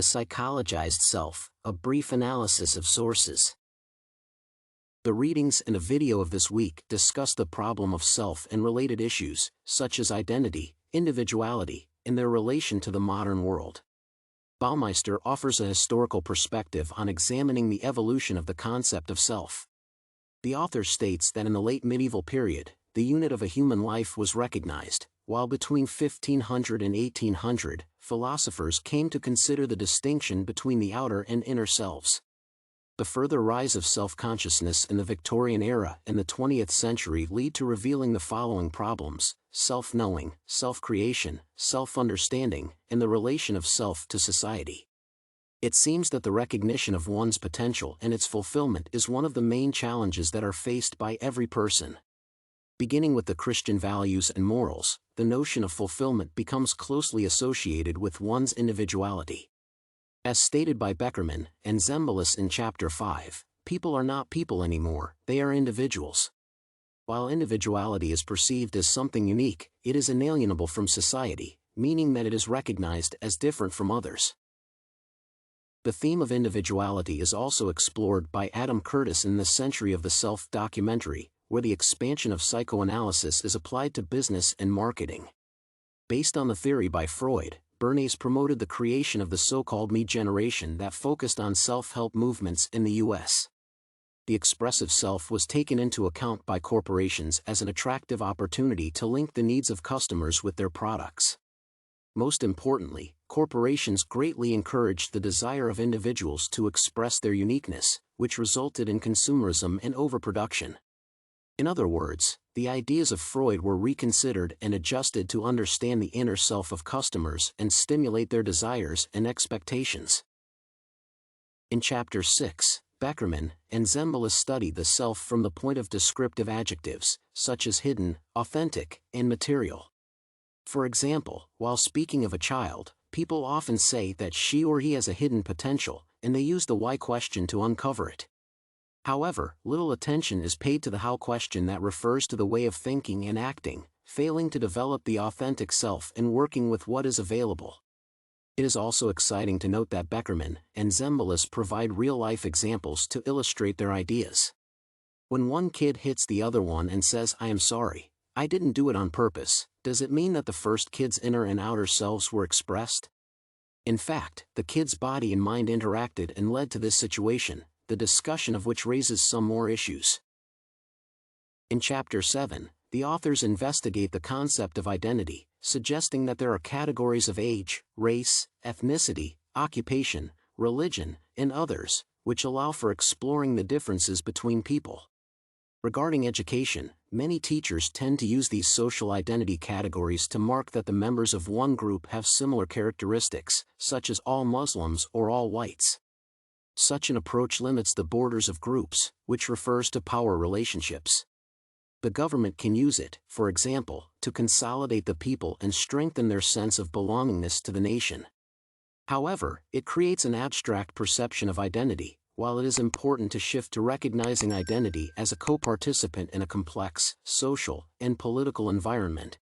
The Psychologized Self, a brief analysis of sources. The readings and a video of this week discuss the problem of self and related issues, such as identity, individuality, and their relation to the modern world. Baumeister offers a historical perspective on examining the evolution of the concept of self. The author states that in the late medieval period, the unit of a human life was recognized, while between 1500 and 1800, philosophers came to consider the distinction between the outer and inner selves. The further rise of self-consciousness in the Victorian era and the 20th century lead to revealing the following problems: self-knowing, self-creation, self-understanding, and the relation of self to society. It seems that the recognition of one's potential and its fulfillment is one of the main challenges that are faced by every person. Beginning with the Christian values and morals, the notion of fulfillment becomes closely associated with one's individuality. As stated by Bekerman and Zembylas in Chapter 5, people are not people anymore, they are individuals. While individuality is perceived as something unique, it is inalienable from society, meaning that it is recognized as different from others. The theme of individuality is also explored by JustAdamCurtis in The Century of the Self documentary, where the expansion of psychoanalysis is applied to business and marketing. Based on the theory by Freud, Bernays promoted the creation of the so-called Me generation that focused on self-help movements in the U.S. The expressive self was taken into account by corporations as an attractive opportunity to link the needs of customers with their products. Most importantly, corporations greatly encouraged the desire of individuals to express their uniqueness, which resulted in consumerism and overproduction. In other words, the ideas of Freud were reconsidered and adjusted to understand the inner self of customers and stimulate their desires and expectations. In Chapter 6, Bekerman and Zembylas study the self from the point of descriptive adjectives, such as hidden, authentic, and material. For example, while speaking of a child, people often say that she or he has a hidden potential, and they use the why question to uncover it. However, little attention is paid to the how question that refers to the way of thinking and acting, failing to develop the authentic self and working with what is available. It is also exciting to note that Bekerman and Zembylas provide real-life examples to illustrate their ideas. When one kid hits the other one and says, "I am sorry, I didn't do it on purpose," does it mean that the first kid's inner and outer selves were expressed? In fact, the kid's body and mind interacted and led to this situation, the discussion of which raises some more issues. In Chapter 7, the authors investigate the concept of identity, suggesting that there are categories of age, race, ethnicity, occupation, religion, and others, which allow for exploring the differences between people. Regarding education, many teachers tend to use these social identity categories to mark that the members of one group have similar characteristics, such as all Muslims or all whites. Such an approach limits the borders of groups, which refers to power relationships. The government can use it, for example, to consolidate the people and strengthen their sense of belongingness to the nation. However, it creates an abstract perception of identity, while it is important to shift to recognizing identity as a co-participant in a complex, social, and political environment.